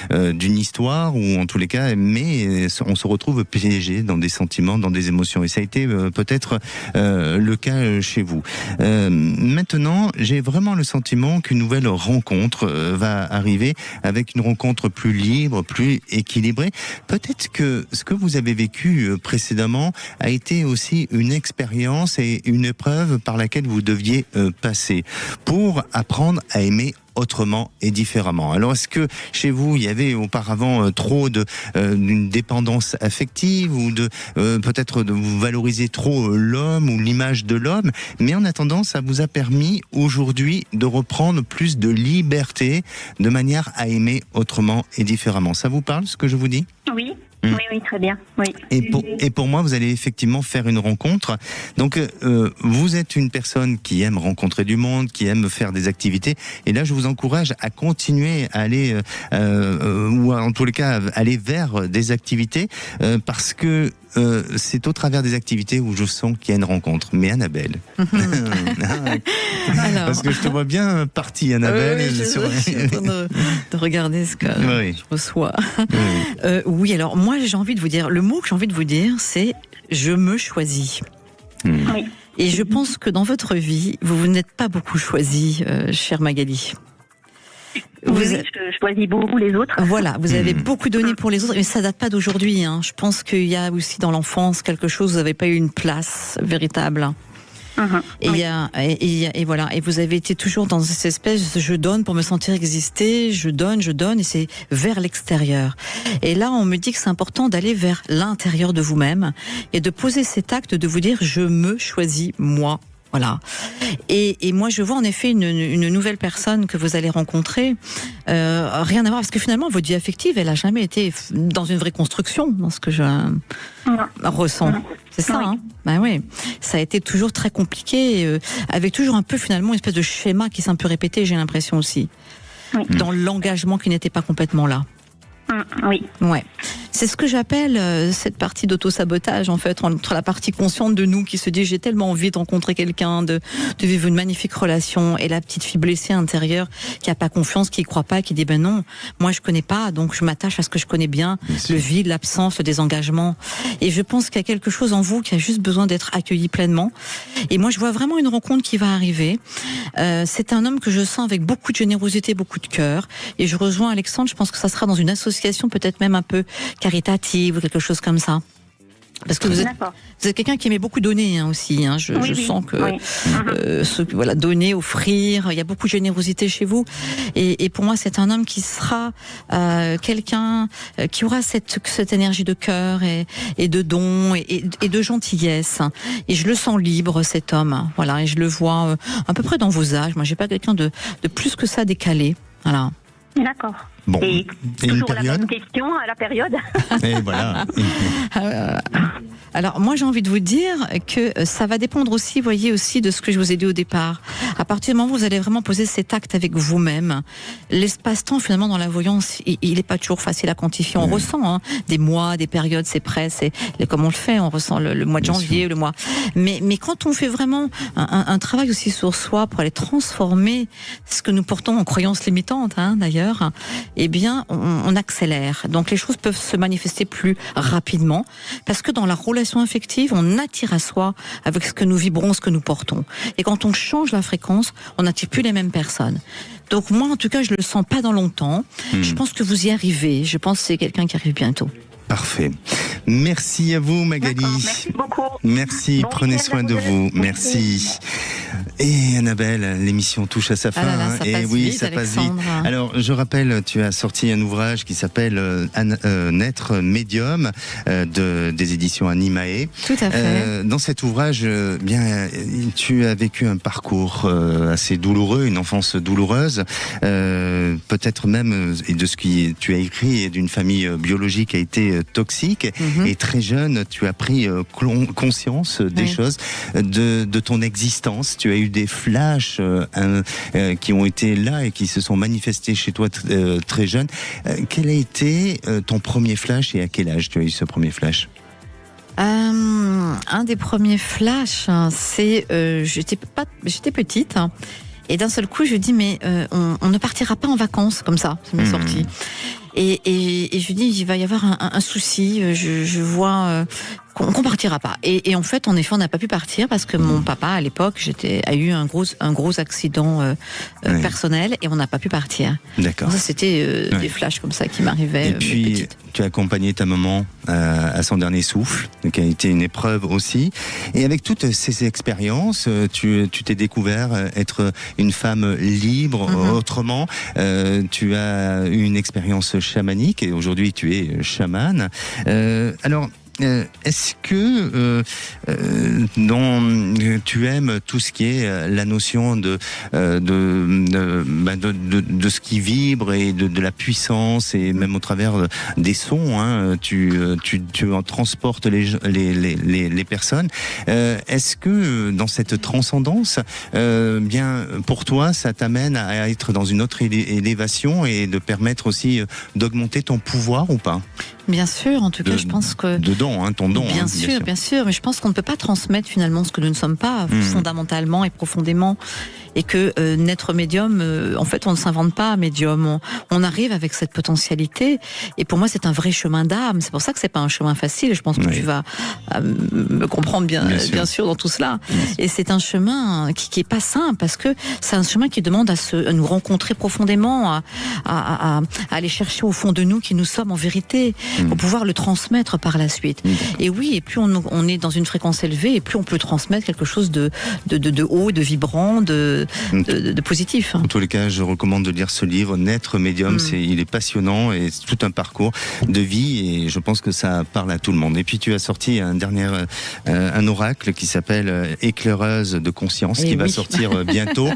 d'une histoire, ou en tous les cas, mais on se retrouve piégé dans des sentiments, dans des émotions. Et ça a été peut-être le cas chez vous. Maintenant, j'ai vraiment le sentiment qu'une nouvelle rencontre va arriver, avec une rencontre plus libre, plus équilibrée. Peut-être que ce que vous avez vécu précédemment a été aussi une expérience et une épreuve par laquelle vous deviez passer pour apprendre à aimer autrement et différemment. Alors, est-ce que chez vous, il y avait auparavant trop d'une dépendance affective ou peut-être de vous valoriser trop l'homme ou l'image de l'homme, mais en attendant, ça vous a permis aujourd'hui de reprendre plus de liberté de manière à aimer autrement et différemment. Ça vous parle, ce que je vous dis ? Oui. Oui, très bien. Oui. Et pour moi, vous allez effectivement faire une rencontre. Donc, vous êtes une personne qui aime rencontrer du monde, qui aime faire des activités. Et là, je vous encourage à continuer à aller, ou en tous les cas, aller vers des activités, parce que c'est au travers des activités où je sens qu'il y a une rencontre. Mais Annabelle, alors... parce que je te vois bien partie, Annabelle. Oui, je suis en train de regarder ce que je reçois. Oui, alors moi j'ai envie de vous dire, le mot que j'ai envie de vous dire, c'est « je me choisis ». Oui. Et je pense que dans votre vie, vous n'êtes pas beaucoup choisi, chère Magali. Je choisis beaucoup les autres. Voilà, vous avez beaucoup donné pour les autres, mais ça date pas d'aujourd'hui. Je pense qu'il y a aussi dans l'enfance quelque chose, vous n'avez pas eu une place véritable. Et voilà, et vous avez été toujours dans cette espèce de je donne pour me sentir exister, je donne, et c'est vers l'extérieur. Et là, on me dit que c'est important d'aller vers l'intérieur de vous-même et de poser cet acte de vous dire je me choisis moi. Voilà. Et moi, je vois en effet une nouvelle personne que vous allez rencontrer. Rien à voir, parce que finalement, votre vie affective, elle a jamais été dans une vraie construction, dans ce que je ressens. C'est ça, hein? Ben oui. Ça a été toujours très compliqué, avec toujours un peu finalement une espèce de schéma qui s'est un peu répété, j'ai l'impression aussi. Dans l'engagement qui n'était pas complètement là. Oui. Ouais. C'est ce que j'appelle cette partie d'auto-sabotage, en fait, entre la partie consciente de nous qui se dit j'ai tellement envie de rencontrer quelqu'un, de vivre une magnifique relation, et la petite fille blessée intérieure qui a pas confiance, qui y croit pas, qui dit ben non, moi je connais pas, donc je m'attache à ce que je connais bien, le vide, l'absence, le désengagement. Et je pense qu'il y a quelque chose en vous qui a juste besoin d'être accueilli pleinement. Et moi je vois vraiment une rencontre qui va arriver. C'est un homme que je sens avec beaucoup de générosité, beaucoup de cœur. Et je rejoins Alexandre, je pense que ça sera dans une association peut-être même un peu caritative ou quelque chose comme ça. Parce que vous êtes quelqu'un qui aimait beaucoup donner aussi. Je sens que donner, offrir, il y a beaucoup de générosité chez vous. Et pour moi, c'est un homme qui sera quelqu'un qui aura cette énergie de cœur et de don et de gentillesse. Et je le sens libre, cet homme. Voilà, et je le vois à peu près dans vos âges. Moi, j'ai pas quelqu'un de plus que ça décalé. Voilà. D'accord. Bon. Et une toujours la bonne question à la période. Et voilà. Alors moi j'ai envie de vous dire que ça va dépendre aussi, voyez, aussi de ce que je vous ai dit au départ. À partir du moment où vous allez vraiment poser cet acte avec vous-même, l'espace-temps finalement dans la voyance, il est pas toujours facile à quantifier. On ressent des mois, des périodes, c'est près, c'est comme on le fait, on ressent le mois de janvier, le mois. Mais quand on fait vraiment un travail aussi sur soi pour aller transformer ce que nous portons en croyances limitantes, d'ailleurs, eh bien on accélère. Donc les choses peuvent se manifester plus rapidement parce que dans la relation affective, on attire à soi avec ce que nous vibrons, ce que nous portons. Et quand on change la fréquence, on n'attire plus les mêmes personnes. Donc moi, en tout cas, je le sens pas dans longtemps. Je pense que vous y arrivez. Je pense que c'est quelqu'un qui arrive bientôt. Parfait. Merci à vous, Magali. Merci beaucoup. Merci, prenez soin de vous. Merci. Et Annabelle, l'émission touche à sa fin. Ça passe vite. Alors, je rappelle, tu as sorti un ouvrage qui s'appelle Naître médium des éditions Animae. Tout à fait. Dans cet ouvrage, tu as vécu un parcours assez douloureux, une enfance douloureuse, peut-être même de ce que tu as écrit, d'une famille biologique qui a été toxique. Et très jeune, tu as pris conscience des choses, de ton existence. Tu as eu des flashs qui ont été là et qui se sont manifestés chez toi très jeune. Quel a été ton premier flash et à quel âge tu as eu ce premier flash ? Un des premiers flashs, c'est j'étais petite. Et d'un seul coup, je dis mais on ne partira pas en vacances comme ça. Ça m'est sorti. Et je dis il va y avoir un souci. Je vois qu'on partira pas. Et en fait, en effet, on n'a pas pu partir parce que mon papa, à l'époque, a eu un gros accident personnel et on n'a pas pu partir. D'accord. Donc ça, c'était des flashs comme ça qui m'arrivaient. Et puis, petite. Tu as accompagné ta maman à son dernier souffle, qui a été une épreuve aussi. Et avec toutes ces expériences, tu t'es découvert être une femme libre autrement. Tu as eu une expérience chamanique et aujourd'hui tu es chamane. Alors, est-ce que tu aimes tout ce qui est la notion de ce qui vibre et de la puissance et même au travers des sons, tu en transportes les personnes. Est-ce que dans cette transcendance, pour toi, ça t'amène à être dans une autre élévation et de permettre aussi d'augmenter ton pouvoir ou pas ? Bien sûr, en tout cas, je pense que... Ton don. Bien sûr, mais je pense qu'on ne peut pas transmettre finalement ce que nous ne sommes pas, fondamentalement et profondément. et que naître médium, en fait, on ne s'invente pas médium. On arrive avec cette potentialité. Et pour moi, c'est un vrai chemin d'âme. C'est pour ça que c'est pas un chemin facile. Je pense que tu vas me comprendre bien sûr dans tout cela. Et c'est un chemin qui est pas simple parce que c'est un chemin qui demande à nous rencontrer profondément, à aller chercher au fond de nous qui nous sommes en vérité, pour pouvoir le transmettre par la suite. Et oui, et plus on est dans une fréquence élevée, et plus on peut transmettre quelque chose de haut, de vibrant, de positif. En tous les cas, je recommande de lire ce livre, Naître médium. Il est passionnant et c'est tout un parcours de vie et je pense que ça parle à tout le monde. Et puis tu as sorti un oracle qui s'appelle Éclaireuse de conscience, qui va sortir bientôt.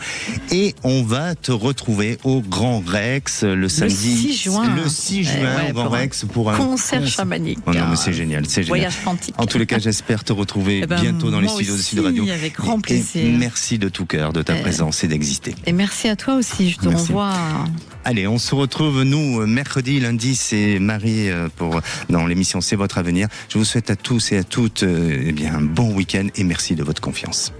Et on va te retrouver au Grand Rex le samedi 6 juin au Grand Rex pour un concert chamanique. Oh non, mais c'est génial, c'est génial. Voyage quantique. En tous les cas, j'espère te retrouver bientôt dans les studios de Sud Radio. Avec grand plaisir. Et merci de tout cœur de ta présence et d'exister. Et merci à toi aussi, je te renvoie. Allez, on se retrouve, nous, mercredi, lundi, c'est Marie dans l'émission C'est votre avenir. Je vous souhaite à tous et à toutes un bon week-end et merci de votre confiance.